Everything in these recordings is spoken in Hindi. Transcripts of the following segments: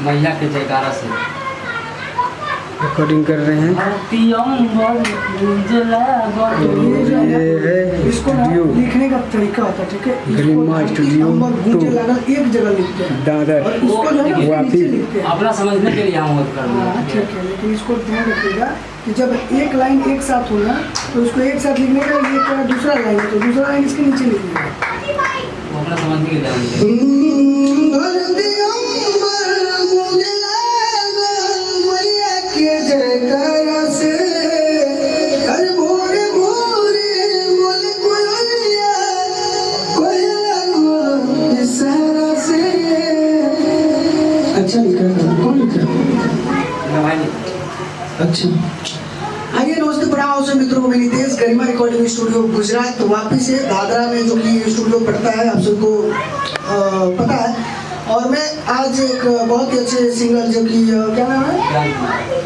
मैया के जयकारा से रिकॉर्डिंग कर रहे हैं। इसको ना लिखने का तरीका होता है, ठीक है? गरिमा स्टूडियो गूंजे लागल एक जगह लिखते हैं दादर और इसको जो है ना वापी नीचे लिखते हैं। अपना समझने के लिए हम मत कर रहे हाँ हैं। ठीक है, लेकिन इसको ध्यान रखिएगा कि जब एक लाइन एक साथ होना तो उसको एक साथ लिखने का, ये क्या दूसरा लाइन है तो दूसरा लाइन इसके नीचे लिखिएगा। वो अपना समझने के लिए हम अच्छा लिखा है, कौन लिखा है? भाई अच्छा, आइए दोस्तों, प्रणाम से मित्रों, मैं नितेश, गरिमा रिकॉर्डिंग स्टूडियो गुजरात वापी से दादरा में जो कि स्टूडियो पड़ता है आप सबको पता है। और मैं आज एक बहुत ही अच्छे सिंगर जो कि क्या नाम है,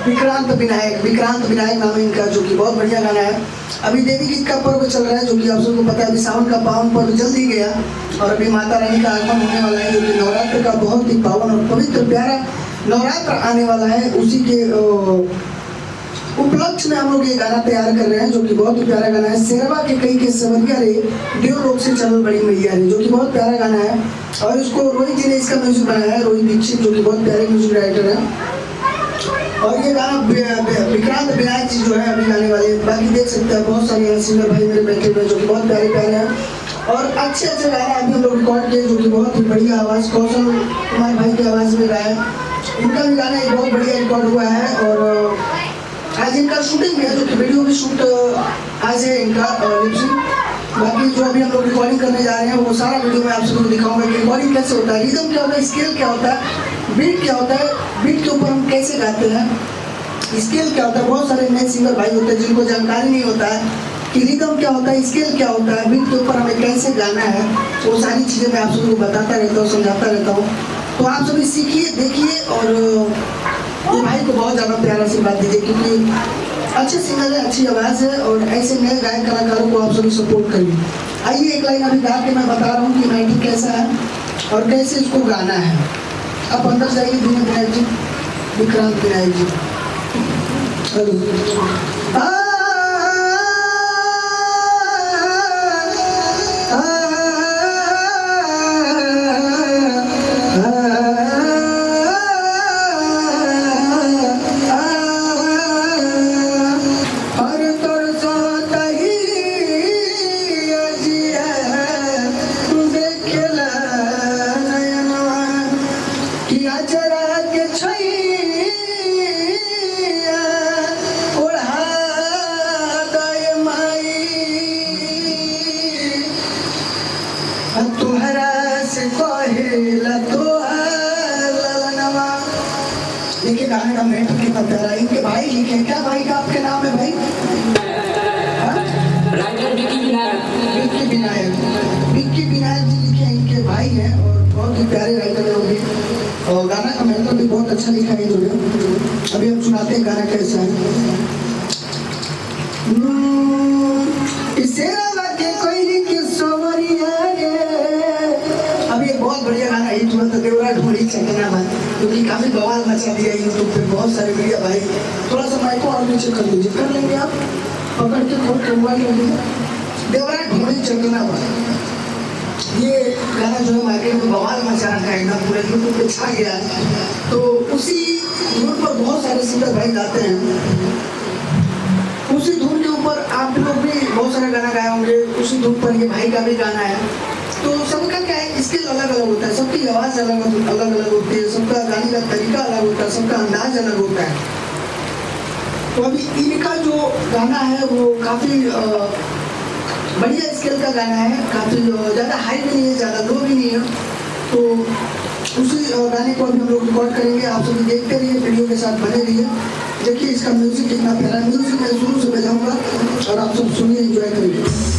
विक्रांत विनायक नाम है इनका, जो कि बहुत बढ़िया गाना है। अभी देवी गीत का पर्व चल रहा है जो कि आप सबको पता है, अभी सावन का पावन पर्व जल्द ही गया और अभी माता रानी का आगमन होने वाला है, जो कि नवरात्र का बहुत ही पावन और पवित्र प्यारा नवरात्र आने वाला है। उसी के उपलक्ष्य में हम लोग ये गाना तैयार कर रहे हैं जो कि बहुत ही प्यारा गाना है। शेरवा के कई के सवरिया रे देव लोक से चल बड़ी मैया रे, जो कि बहुत प्यारा गाना है। और इसको रोहित जी ने इसका म्यूजिक बनाया है, रोहित दीक्षित, जो कि बहुत प्यारे म्यूजिक राइटर है। और ये गाना विक्रांत विनायक जी जो है अभी गाने वाले, बाकी देख सकते हैं बहुत सारे सिंगर भाई मेरे बैठे हुए जो कि बहुत प्यारे प्यारे हैं और अच्छे अच्छे गाने अभी हम लोग रिकॉर्ड किए, जो कि बहुत ही बढ़िया आवाज़ कौशल कुमार भाई की आवाज़ में गाया। इनका भी गाना एक बहुत बढ़िया रिकॉर्ड हुआ है और आज इनका शूटिंग है, जो कि वीडियो भी शूट आज है इनका लिपसिंग। बाकी जो अभी हम लोग रिकॉर्डिंग करने जा रहे हैं वो सारा वीडियो में आप सबको दिखाऊंगा कि रिकॉर्डिंग कैसे होता है, रिदम क्या होता है, स्केल क्या होता है, बीट क्या होता है, बीट के ऊपर हम कैसे गाते हैं, स्केल क्या होता है। बहुत सारे नए सिंगर भाई होते हैं जिनको जानकारी नहीं होता है कि रिदम क्या होता है, स्केल क्या होता है, बीट के ऊपर हमें कैसे गाना है। वो सारी चीज़ें मैं आप सबको बताता रहता हूँ, समझाता रहता हूँ। तो आप सभी सीखिए, देखिए और ये भाई को बहुत ज़्यादा प्यारा से बात दीजिए क्योंकि अच्छे सिंगर है, अच्छी आवाज़ है और ऐसे नए गायक कलाकारों को आप सभी सपोर्ट करिए। आइए एक लाइन अभी गा के मैं बता रहा हूँ कि राइटिंग कैसा है और कैसे इसको गाना है। आप अंदर जाइए, विनायक जी, विक्रांत विनायक जी। हेलो देखिए गाने का मेटर कितना प्यारा है। इनके भाई लिखे, क्या भाई का आपके नाम है भाई? राइटर विक्की विनायक जी लिखे हैं, इनके भाई हैं और बहुत ही प्यारे राइटर है वो भी। और गाना का मेटर भी बहुत अच्छा लिखा है इन्होंने। अभी हम सुनाते हैं गाना कैसा है। अभी एक बहुत बढ़िया गाना हिट हुआ था, देवरा ढोली चकना भाई, क्योंकि काफी बवाल मचा दिया यूट्यूब पे बहुत सारे मीडिया भाई। थोड़ा सा माइक को और नीचे कर लीजिए, कर लेंगे आप, पकड़ के खोल के मोबाइल कर लीजिए। देवरा ढोली चकना भाई, ये गाना जो है मार्केट में बवाल मचा रखा है, एकदम पूरे यूट्यूब पे छा गया है। तो उसी धुन पर बहुत सारे सिंगर भाई गाते हैं, उसी धुन के ऊपर आप लोग भी बहुत सारे गाना गाए होंगे, उसी धुन पर ये भाई का भी गाना है। तो सबका क्या है, स्किल अलग अलग होता है, सबकी आवाज़ अलग अलग होती है, सबका गाने का तरीका अलग होता है, सबका अंदाज अलग होता है। तो अभी इनका जो गाना है वो काफ़ी बढ़िया स्केल का गाना है, काफ़ी ज़्यादा हाई भी नहीं है, ज़्यादा लो भी नहीं है। तो उसी गाने को अभी हम लोग रिकॉर्ड करेंगे, आप सभी देखते रहिए, वीडियो के साथ बने रहिए। देखिए इसका म्यूजिक कितना प्यारा, म्यूजिक मैं शुरू से बजाऊंगा और आप सब सुनिए, एंजॉय करिए।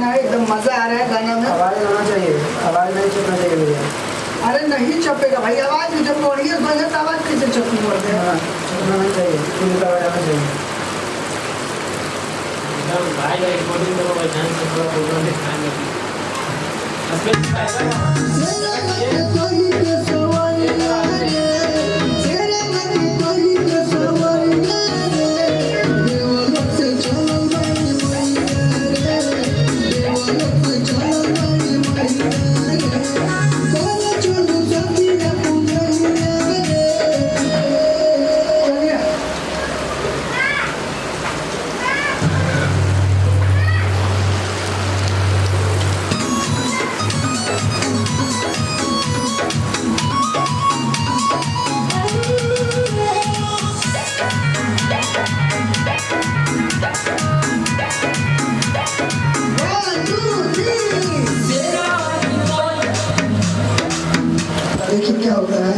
गाना है, एकदम मजा आ रहा है गाना में। आवाज होना चाहिए, आवाज नहीं छूटना चाहिए भैया। अरे नहीं चपेगा भाई, आवाज जब ऑडियंस बजे तो आवाज कैसे चपनी बोलते हैं। हाँ, छूटना नहीं चाहिए, पूरी का आवाज आना चाहिए। भाई का रिकॉर्डिंग करो भाई, ध्यान से थोड़ा प्रोग्राम दिखाएंगे। देखिए क्या होता है,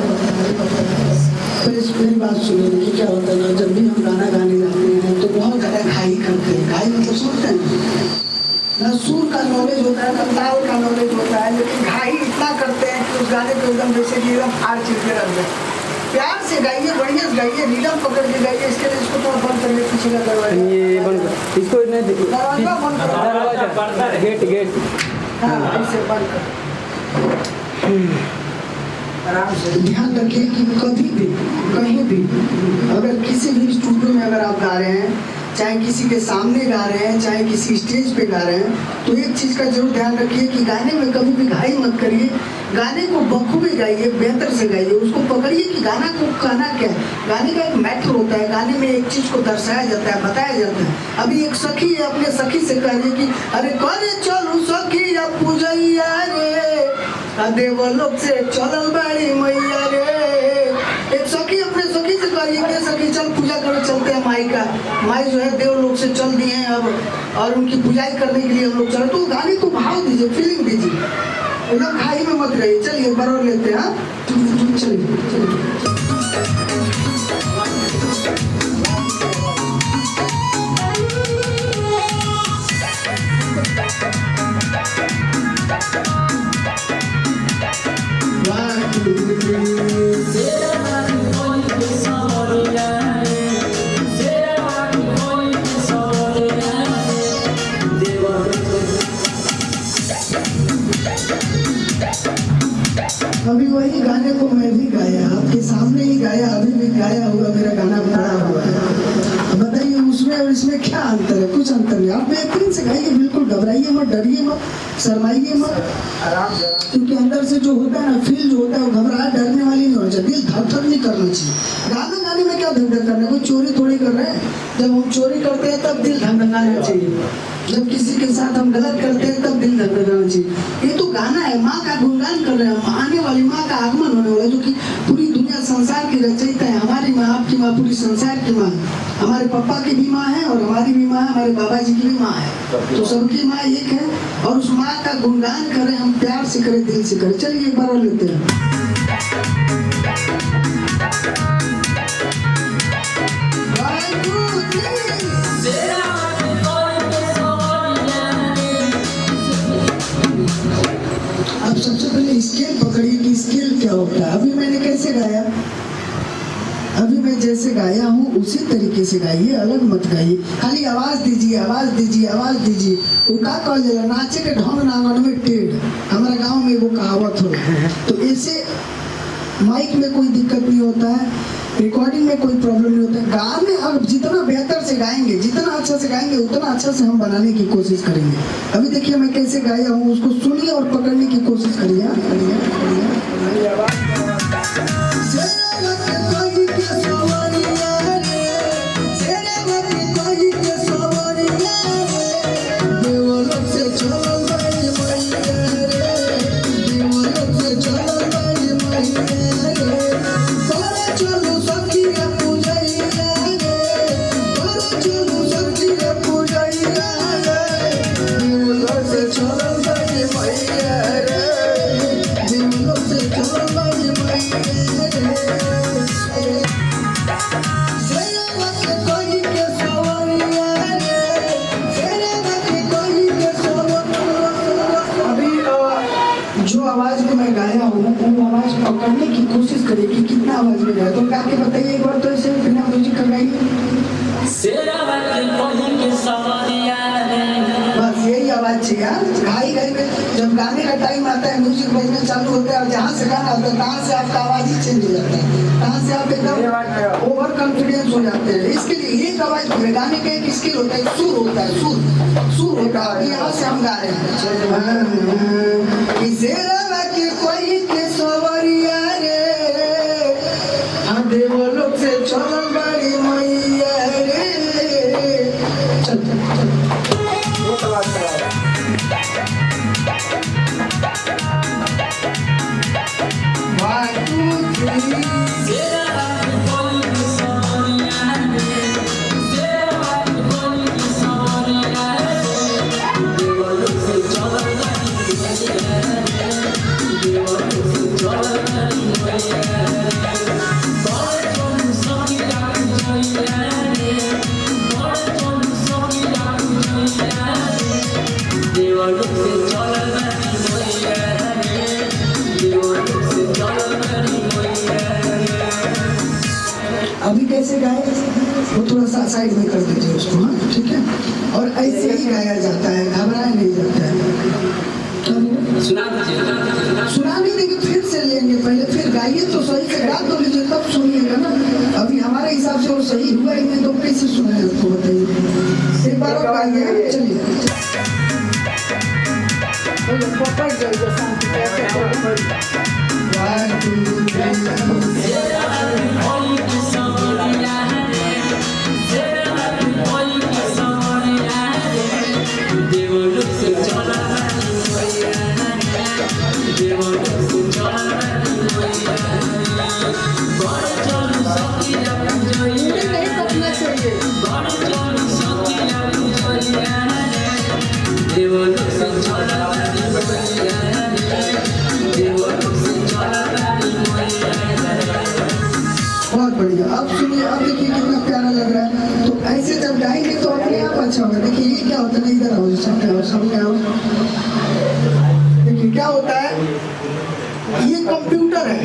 मेरी बात सुनिए। देखिए क्या होता है, जब भी हम गाना गाने जाते हैं तो बहुत ज़्यादा घाई करते हैं। घाई मतलब सुनते हैं ना, सुर का नॉलेज होता है ना, ताल का नॉलेज होता है, लेकिन घाई इतना करते हैं कि उस गाने को एकदम जैसे कि एकदम हार चीज के रख दे। प्यार से गाइए, बढ़िया से गाइए, रिदम पकड़ के गाइए। इसके लिए इसको थोड़ा बंद करिए, पीछे का दरवाजा, ये बंद कर, इसको नहीं दरवाजा बंद करो, दरवाजा, गेट गेट। हाँ ऐसे बंद करो। आराम से ध्यान रखिए कि कभी भी कहीं भी अगर किसी भी स्टूडियो में अगर आप गा रहे हैं, चाहे किसी के सामने गा रहे हैं, चाहे किसी स्टेज पे गा रहे हैं, तो एक चीज़ का जरूर ध्यान रखिए कि गाने में कभी भी घाई मत करिए। गाने को बखूबी गाइए, बेहतर से गाइए, उसको पकड़िए कि गाना को कहना क्या है। गाने का एक मैटर होता है, गाने में एक चीज़ को दर्शाया जाता है, बताया जाता है। अभी एक सखी अपने सखी से कह रही है कि अरे करे चलू सखी या पूजैया रे, देवलोक से चलल बाड़ी मैया रे। एक सखी अपने सखी से कहिए कि सखी चल पूजा करो, चलते हैं माई का। माई जो है देवलोक से चल दिए हैं अब, और उनकी पूजाई करने के लिए हम लोग चले। तो गाने को भाव दीजिए, फीलिंग दीजिए, एकदम खाई में मत रहिए। चलिए बरोर लेते हैं। हाँ चलिए चलिए। अभी वही गाने को मैं भी गाया, आपके सामने ही गाया, अभी भी गाया हुआ मेरा गाना पड़ा हुआ है। बताइए उसमें और इसमें क्या अंतर है? कुछ अंतर नहीं। आप बेहतरीन से गाइए, बिल्कुल घबराइए मत, डरिए मत, शर्माइए मत, आराम से। क्योंकि अंदर से जो होता है ना, फील जो होता है, वो घबराहट डरने वाली नहीं होना चाहिए। दिल धक धक नहीं करना चाहिए। गाना गाने में क्या धक धक करना है? कोई चोरी थोड़ी कर रहे हैं। जब हम चोरी करते हैं तब दिल धड़धड़ाना चाहिए। जब किसी के साथ हम गलत करते हैं तब दिल धड़धड़ाना चाहिए। ये तो गाना है, माँ का गुणगान कर रहे हैं हम। आने वाली माँ का आगमन होने वाला है, जो कि पूरी दुनिया संसार की रचयिता है। हमारी माँ, आपकी माँ, पूरी संसार की माँ है। हमारे पापा की भी माँ है और हमारी भी माँ है, हमारे बाबा जी की भी माँ है। तो सबकी माँ एक है, और उस माँ का गुणगान करें हम, प्यार से करें, दिल से करें। चलिए एक बार और लेते हैं। अब सबसे पहले स्केल पकड़िए कि स्केल क्या होता है। अभी मैंने कैसे गाया, अभी मैं जैसे गाया हूँ उसी तरीके से गाइए, अलग मत गाइए। खाली आवाज दीजिए, आवाज दीजिए, आवाज दीजिए। वो का कह जाएगा, नाचे के ढंग नांगन में टेढ़। हमारे गांव में वो कहावत हो। तो ऐसे माइक में कोई दिक्कत नहीं होता है, रिकॉर्डिंग में कोई प्रॉब्लम नहीं होता है। गाने अब जितना बेहतर से गाएंगे, जितना अच्छा से गाएंगे, उतना अच्छा से हम बनाने की कोशिश करेंगे। अभी देखिए मैं कैसे गाया हूँ, उसको सुनिए और पकड़ने की कोशिश करिए। समझ में गया। तो गा के बताइए एक बार तो ऐसे बिना म्यूजिक का गाइए। बस यही आवाज चाहिए यार। घाई घाई में जब गाने का टाइम आता है, म्यूजिक बजना चालू होता है और जहाँ से गाना आता है तहाँ से आपका आवाज ही चेंज हो जाता है, तहाँ से आप एकदम ओवर कॉन्फिडेंस हो जाते हैं। इसके लिए एक आवाज गाने का एक स्किल होता है, सुर होता है, सुर होता है। यहाँ से हम गा रहे हैं कि कोई के सवरिया रे, हाँ देवो लोग से चलल बड़ी मैया रे। चल चल चल वो तो बात करा। 1 2 3 अभी कैसे गाए वो थोड़ा सा साइड में कर दीजिए उसको, हाँ ठीक है। और ऐसे ही गाया जाता है, घबराया नहीं जाता है। सुना नहीं देंगे, फिर से लेंगे, पहले फिर गाइए तो सही से गा तो लीजिए तब सुनिएगा ना। अभी हमारे हिसाब से वो सही हुआ ही नहीं तो कैसे सुना है आपको बताइए। एक बार और गाइए, चलिए। बहुत बढ़िया। अब सुनिए, अब देखिए कितना प्यारा लग रहा है। तो ऐसे जब गाएंगे तो अपने आप अच्छा होगा। देखिए ये क्या होता है, इधर आओ, सामने आओ, सामने आओ। देखिए क्या होता है, ये कंप्यूटर है,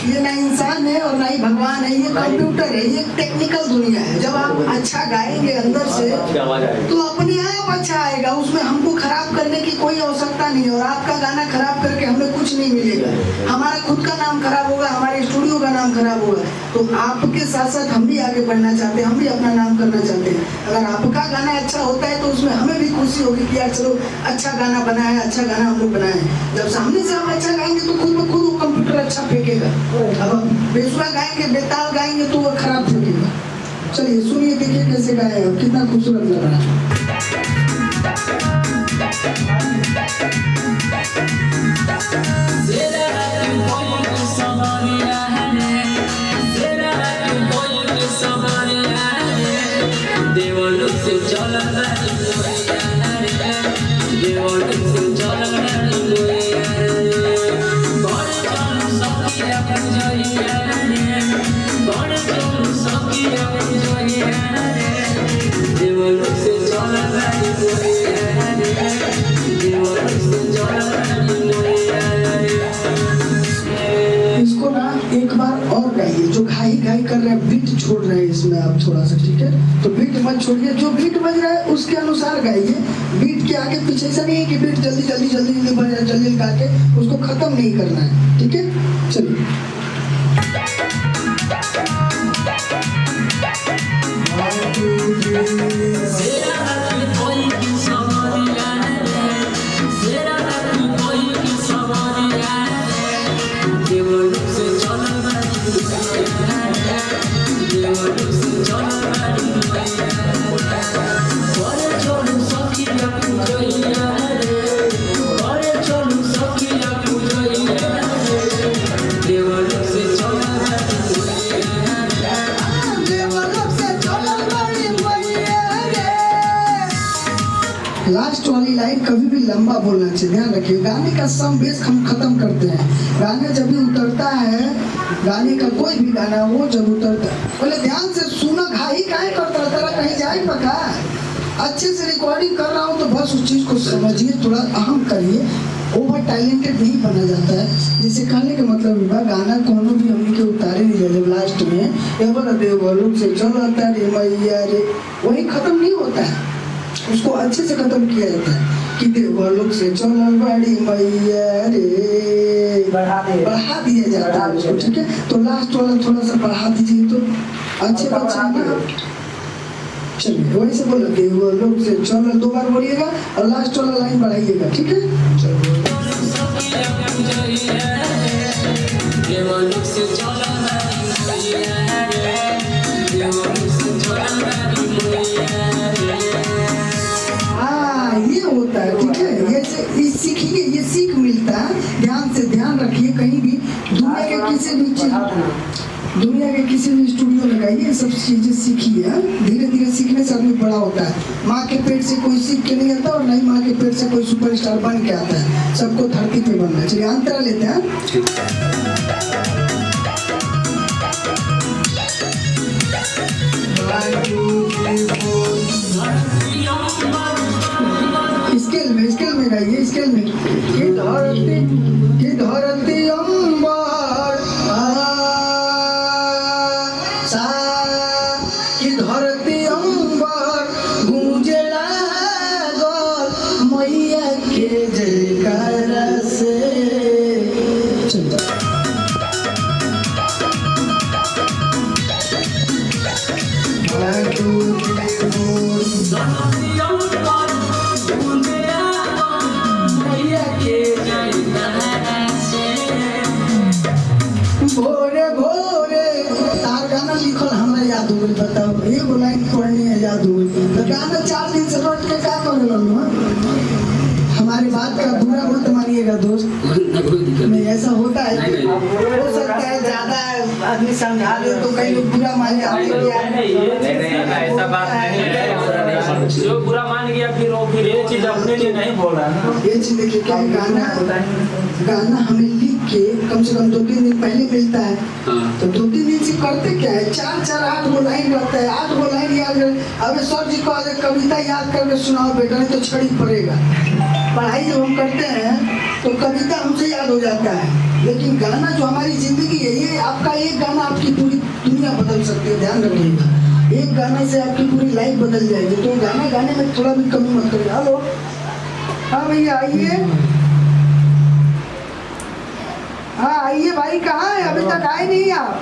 ये ना इंसान है और ना ही भगवान है, ये कंप्यूटर है, ये टेक्निकल दुनिया है। जब आप अच्छा गाएंगे अंदर से तो अपने आप अच्छा आएगा, उसमें हमको खराब करने की कोई आवश्यकता नहीं है। और आपका गाना खराब करके हमें कुछ नहीं मिलेगा, हमारा खुद का नाम खराब होगा, हमारे स्टूडियो का नाम खराब होगा। तो आपके साथ साथ हम भी आगे बढ़ना चाहते हैं, हम भी अपना नाम करना चाहते हैं। अगर आपका गाना अच्छा होता है तो उसमें हमें भी खुशी होगी कि यार चलो अच्छा गाना बना है, अच्छा गाना हम लोग बनाए हैं। जब सामने से हम अच्छा गाएंगे तो खुद ब खुद वो कंप्यूटर अच्छा फेंकेगा। अब हम बेसुरा गाएंगे, बेताल गाएंगे तो वो खराब फेंकेगा। चलिए सुनिए, देखिए कैसे गाए हैं, कितना खूबसूरत लग रहा है। इसको ना एक बार और गाइए, जो घाई घाई कर रहे हैं, बीट छोड़ रहे हैं इसमें आप थोड़ा सा, ठीक है। तो बीट मत छोड़िए, जो बीट बज रहा है उसके अनुसार गाइए। बीट के आगे पीछे ऐसा नहीं है कि बीट जल्दी जल्दी जल्दी जल्दी बज रहा है, जल्दी गा के उसको खत्म नहीं करना है, ठीक है। चलिए लास्ट वाली लाइन कभी भी लंबा बोलना चाहिए, ध्यान रखिए। गाने का सम बेस हम खत्म करते हैं। गाना जब भी उतरता है, गाने का कोई भी गाना हो जब उतरता है, पहले ध्यान से सुना। घाई काहे करता है, तेरा कहीं जाए पका। अच्छे से रिकॉर्डिंग कर रहा हूँ तो बस उस चीज को समझिए, थोड़ा अहम करिए। ओवर टैलेंटेड नहीं बना जाता है। जिसे कहने का मतलब होगा गाना कोनो भी हमने के उतारे नहीं जाए, जब लास्ट में एवर देवलोक से चल आता रे मैया रे, वही खत्म नहीं होता है, उसको अच्छे से खत्म किया जाता है कि देवलोक से चल बड़ी मैया रे, बढ़ा दिया जाता है उसको, ठीक है। तो लास्ट वाला थोड़ा सा बढ़ा दीजिए तो अच्छे बच्चे हैं ना। चलिए वही से बोलो, देवलोक से चल, 2 बार बोलिएगा और लास्ट वाला लाइन बढ़ाइएगा, ठीक है। चलो हाँ ये होता है, ठीक है। ये सीखिए, ये सीख मिलता है, ध्यान से ध्यान रखिए। कहीं भी दुनिया के किसी भी चीज, दुनिया के किसी भी स्टूडियो में गाइए, ये सब चीजें सीखिए। धीरे धीरे सीखने से आदमी बड़ा होता है। माँ के पेट से कोई सीख के नहीं आता और नहीं माँ के पेट से कोई सुपरस्टार बन के आता है। सबको धरती पे बनना है। चलिए अंतरा लेते हैं। स्केल में गाइए, स्केल में। कि धरती अंबर सा, कि धरती अंबर गूंजे लागल मैया के जयकारा से। भोरे भोरे तार गाना लिखल हमरा याद हो गई, बताओ एगो लाइन पढ़नी है याद हो गई। तो गाना 4 दिन से रोट के क्या कर रहा। हमारी बात का बुरा मत मानिएगा दोस्त, नहीं ऐसा होता है। हो सकता है ज्यादा आदमी समझा ले तो कई लोग बुरा मान जाते हैं। ऐसा बात नहीं है, जो बुरा मान गया फिर ये चीज अपने लिए नहीं बोल रहा है ना। ये चीज देखिए, क्या गाना हमें लिख के कम से कम 2-3 दिन पहले मिलता है, तो 2-3 दिन से करते क्या है, 4-4 8 लाइन रहता है, 8 लाइन याद कर। अबे सर जी को कविता याद करके सुनाओ बेटा, नहीं तो छड़ी पड़ेगा। पढ़ाई जब हम करते हैं तो कविता हमसे याद हो जाता है, लेकिन गाना जो हमारी जिंदगी है, ये आपका एक गाना आपकी पूरी दुनिया बदल सकती है। ध्यान रखिएगा, एक गाना से आपकी पूरी लाइफ बदल जाएगी। तो गाना गाने में थोड़ा भी कमी मत करिए। हेलो, हाँ भैया आइए। हाँ आइए भाई, कहाँ है? अभी तक आए नहीं आप?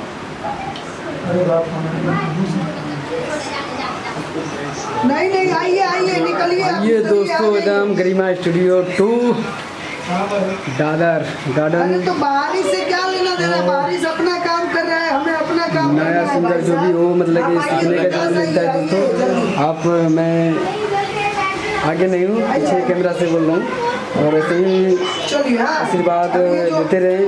नहीं आइए आइए, निकलिए। ये दोस्तों एकदम गरिमा स्टूडियो 2 दादर गार्डन। अरे तो बारिश से क्या लेना देना, बारिश अपना काम कर रहा है, हमें अपना काम नया सिंगर जो भी हो, मतलब कि सीखने का काम मिलता है दोस्तों। आप मैं आगे नहीं हूँ, पीछे कैमरा से बोल रहा हूँ, और ऐसे ही आशीर्वाद देते रहे।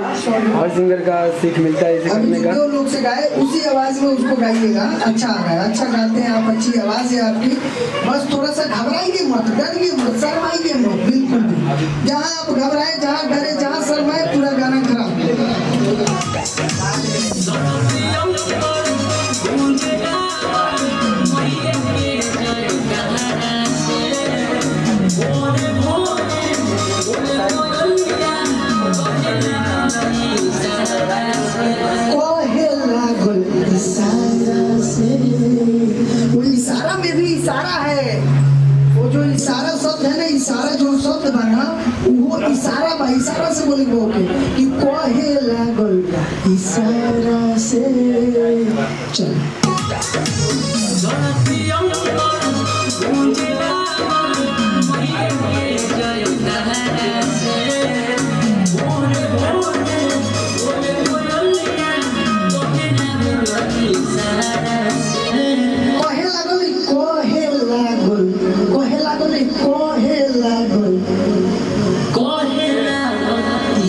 हर सिंगर का सीख मिलता है इसे करने का। जो लोग से गाए उसी आवाज में उसको गाइएगा। अच्छा आ रहा है, अच्छा गाते हैं आप, अच्छी आवाज है आपकी। बस थोड़ा सा घबराइए मत, डरिए मत, शर्माइए मत, बिल्कुल भी। जहाँ आप घबराए, जहाँ डरे, जहाँ शर्माए, पूरा गाना खराब। वो इशारा में भी इशारा है, वो जो इशारा शब्द है ना, इशारा जो शब्द बना वो इशारा बा, इशारा से बोले कि कहे लागल इशारा से। चल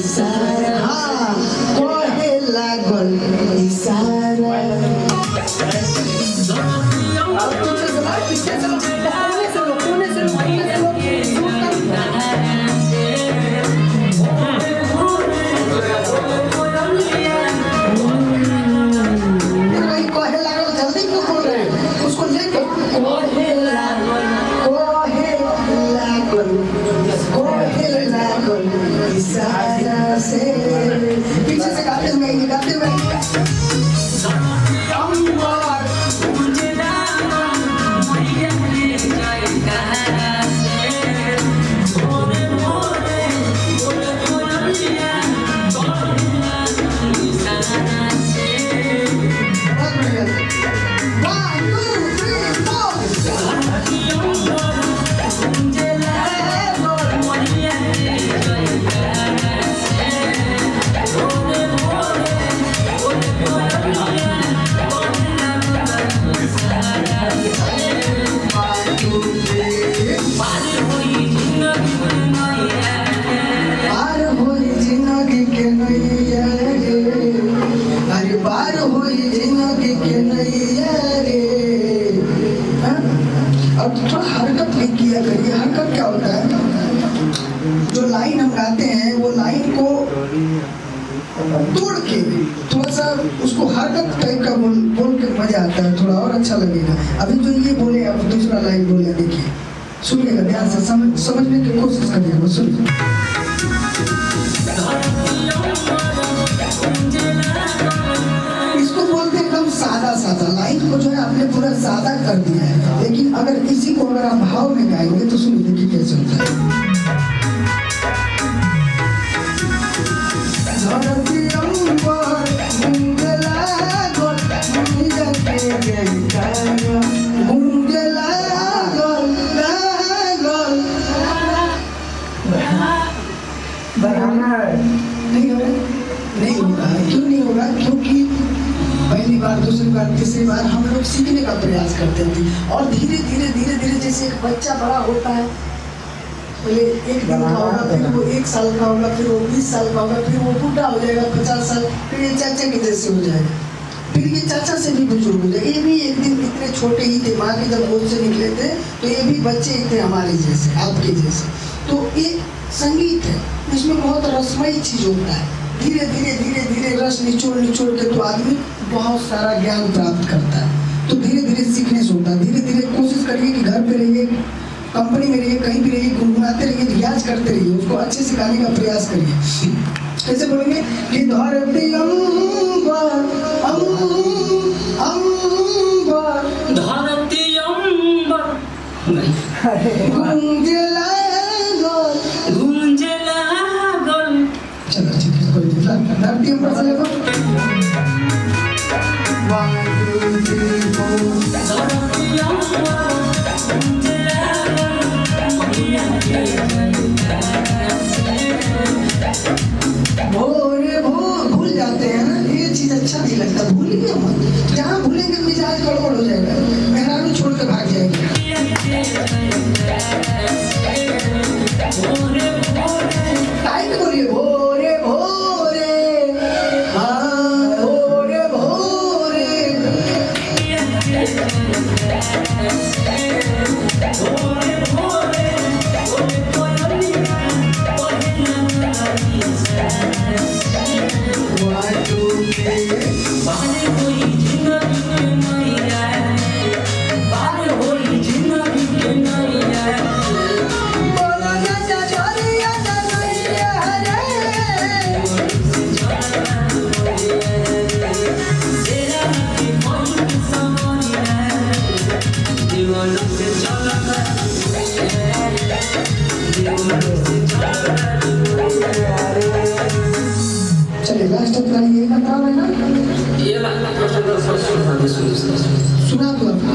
इशारा जो लाइन हम गाते हैं वो लाइन को तोड़ के थोड़ा सा उसको हरकत टाइप का बोल के मजा आता है, थोड़ा और अच्छा लगेगा। अभी जो ये बोले अब दूसरा लाइन बोले, देखिए सुनिएगा ध्यान से, समझने की कोशिश करिएगा, सुनिए। इसको बोलते हैं एकदम सादा सादा, लाइन को जो है आपने पूरा सादा कर दिया है, लेकिन अगर इसी को अगर आप भाव में गाएंगे तो सुनिए देखिए कैसे होता है। नहीं होगा, क्यों नहीं होगा? क्योंकि पहली बार, दूसरी बार, तीसरी बार हम लोग सीखने का प्रयास करते थे और धीरे धीरे धीरे धीरे जैसे एक बच्चा बड़ा होता है, पहले एक दिन का होगा, फिर वो 1 साल का होगा, फिर वो 20 साल का होगा, फिर वो बूढ़ा हो जाएगा 50 साल, फिर ये चाचा के जैसे हो जाएगा, फिर ये चाचा से भी बुजुर्ग हो जाएगा। ये भी एक दिन इतने छोटे ही थे, माँ के जब गोद से निकले थे तो ये भी बच्चे ही थे हमारे जैसे, आपके जैसे। तो ये संगीत है, इसमें बहुत रसमयी चीज होता है। धीरे धीरे धीरे धीरे रस निचोड़ निचोड़ के तो आदमी बहुत सारा ज्ञान प्राप्त करता है। तो धीरे धीरे सीखने से होता है। धीरे धीरे कोशिश करिए कि घर पे रहिए, कंपनी में रहिए, कहीं भी रहिए, गुनगुनाते रहिए, रियाज करते रहिए, उसको अच्छे से गाने का प्रयास करिए। कैसे बोलेंगे कि धरती अंबर धरती अंबर गूंजे लागल। चलो ठीक है, कोई दिक्कत नहीं, धरती अंबर से लेकर 1 2 3 4 धरती अंबर भोरे भूल जाते हैं ना, ये चीज अच्छा नहीं लगता, भूलिए मत। जहाँ भूलेंगे मिजाज गड़बड़ हो जाएगा, मेहरारू छोड़ के भाग जाएगी। टाइट बोलिए, भोरे भोरे, हाँ भोरे भोरे। चलिए लास्ट अपना ये गाना है ना, ये सुना दो अपना।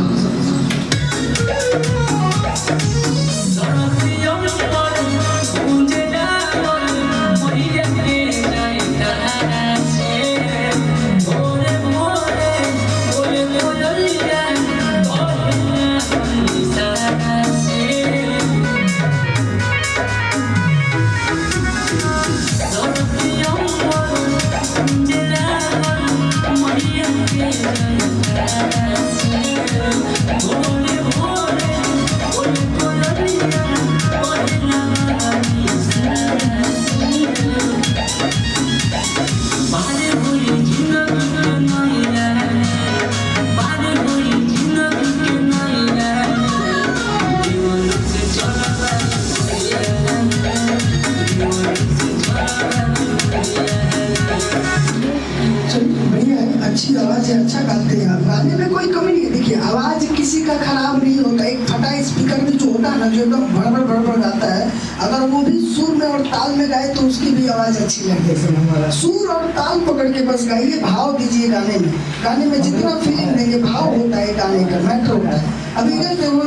अच्छी आवाज है, अच्छा गाते हैं आप, गाने में कोई कमी नहीं है। देखिए आवाज किसी का खराब नहीं होता, एक फटा स्पीकर भी जो होता है ना, जो एकदम भड़बड़ भड़बड़ गाता है, अगर वो भी सुर में और ताल में गाए तो उसकी भी आवाज अच्छी लगेगी। सुर और ताल पकड़ के बस गाइए, भाव दीजिए गाने में। गाने में जितना फीलिंग देंगे, भाव होता है गाने का, मैटर होता है। अभी वो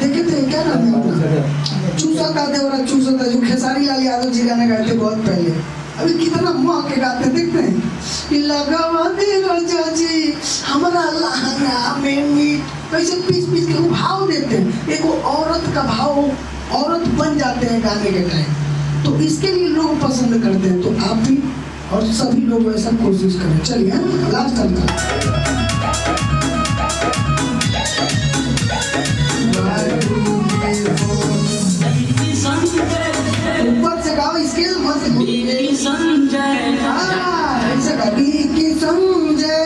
देखे थे, क्या नाम है अपना, चूसा का देवरा चूसा था, जो खेसारी लाल यादव जी गाने गाए थे बहुत पहले। अभी कितना मुँह के गाते देखते हैं, लगावा दे राजा जी हमारा लहंगा में मीट, कैसे पीस पीस के वो भाव देते हैं। एक वो औरत का भाव, औरत बन जाते हैं गाने के टाइम, तो इसके लिए लोग पसंद करते हैं। तो आप भी और सभी लोग ऐसा कोशिश करें। चलिए लास्ट तक ऊपर से ऐसा कभी की समझे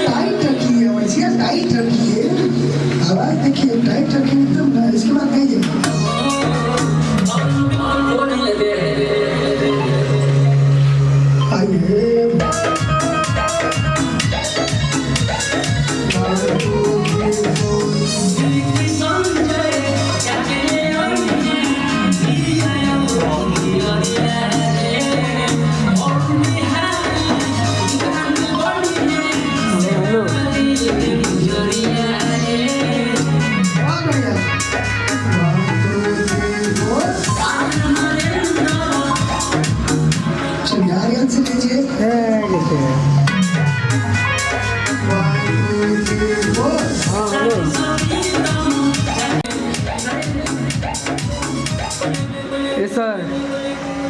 टाइट रखिए वैसे टाइट रखिए आवाज देखिए टाइट रखिए एकदम ना इसके बाद कहिए सर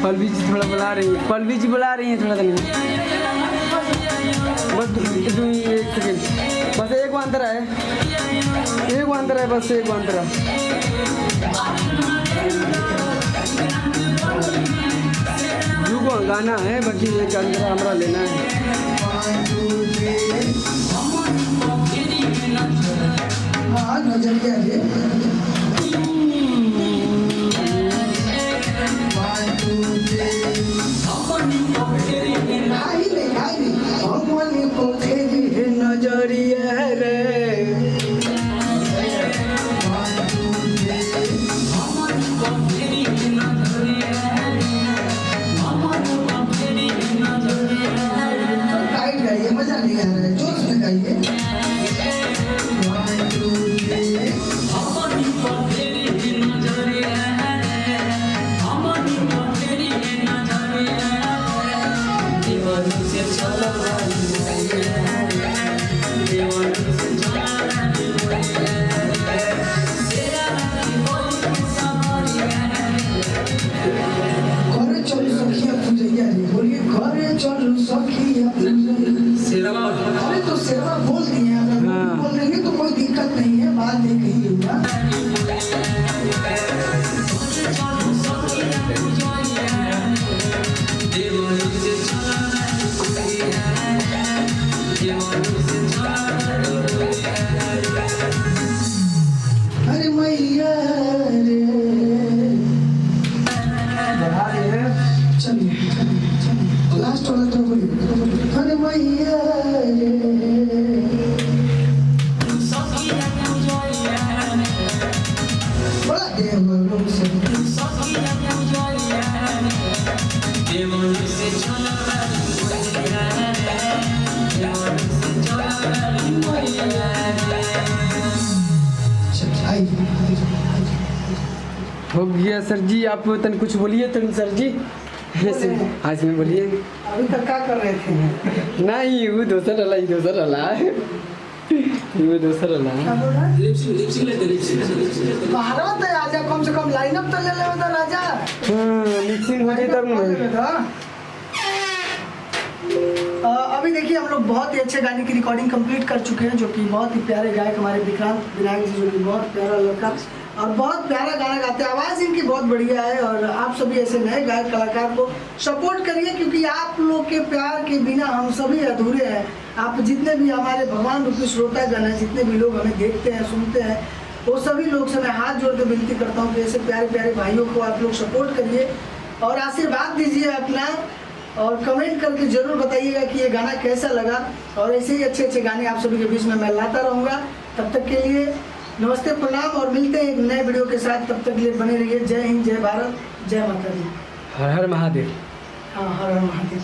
पलवी जी थोड़ा बुला रही है, पलवी जी बुला रही हैं थोड़ा सा बस 1 सेकेंड बस एक अंतर है बस एक अंतर है जुगो गाना है बाकी एक अंतर हमारा लेना है नजरिया रे मजा नहीं आ रहा है जोश में गाइए अरे तो सेवा बोल दिए अगर बोल देंगे तो कोई दिक्कत नहीं है बात नहीं कही होगा अरे मैया रे चलिए लास्ट वाला तो बोलिए अरे मैया रे बड़ा देव से हो गया सर जी आप तन कुछ बोलिए तन सर जी आज में बोलिए अभी तक क्या कर रहे थे नहीं वो दूसरा वाला ही दूसरा वाला वो दूसरा वाला बाहर मत आजा कम से कम लाइनअप तो ले ले उधर राजा मिक्सिंग हो जाए तब ना अभी देखिए हम लोग बहुत ही अच्छे गाने की रिकॉर्डिंग कंप्लीट कर चुके हैं जो कि बहुत ही प्यारे गायक हमारे विक्रांत विनायक जी जो कि बहुत प्यारा लड़का और बहुत प्यारा गाना गाते हैं आवाज़ इनकी बहुत बढ़िया है और आप सभी ऐसे नए गायक कलाकार को सपोर्ट करिए क्योंकि आप लोग के प्यार के बिना हम सभी अधूरे हैं। आप जितने भी हमारे भगवान रूपी श्रोतागण हैं जितने भी लोग हमें देखते हैं सुनते हैं वो सभी लोग से मैं हाथ जोड़ के विनती करता हूँ कि ऐसे प्यारे प्यारे भाइयों को आप लोग सपोर्ट करिए और आशीर्वाद दीजिए अपना और कमेंट करके ज़रूर बताइएगा कि ये गाना कैसा लगा और ऐसे ही अच्छे अच्छे गाने आप सभी के बीच में मैं लाता रहूँगा। तब तक के लिए नमस्ते प्रणाम और मिलते हैं एक नए वीडियो के साथ। तब तक के लिए बने रहिए। जय हिंद, जय भारत, जय माता दी। हर हर महादेव। हाँ, हर हर महादेव।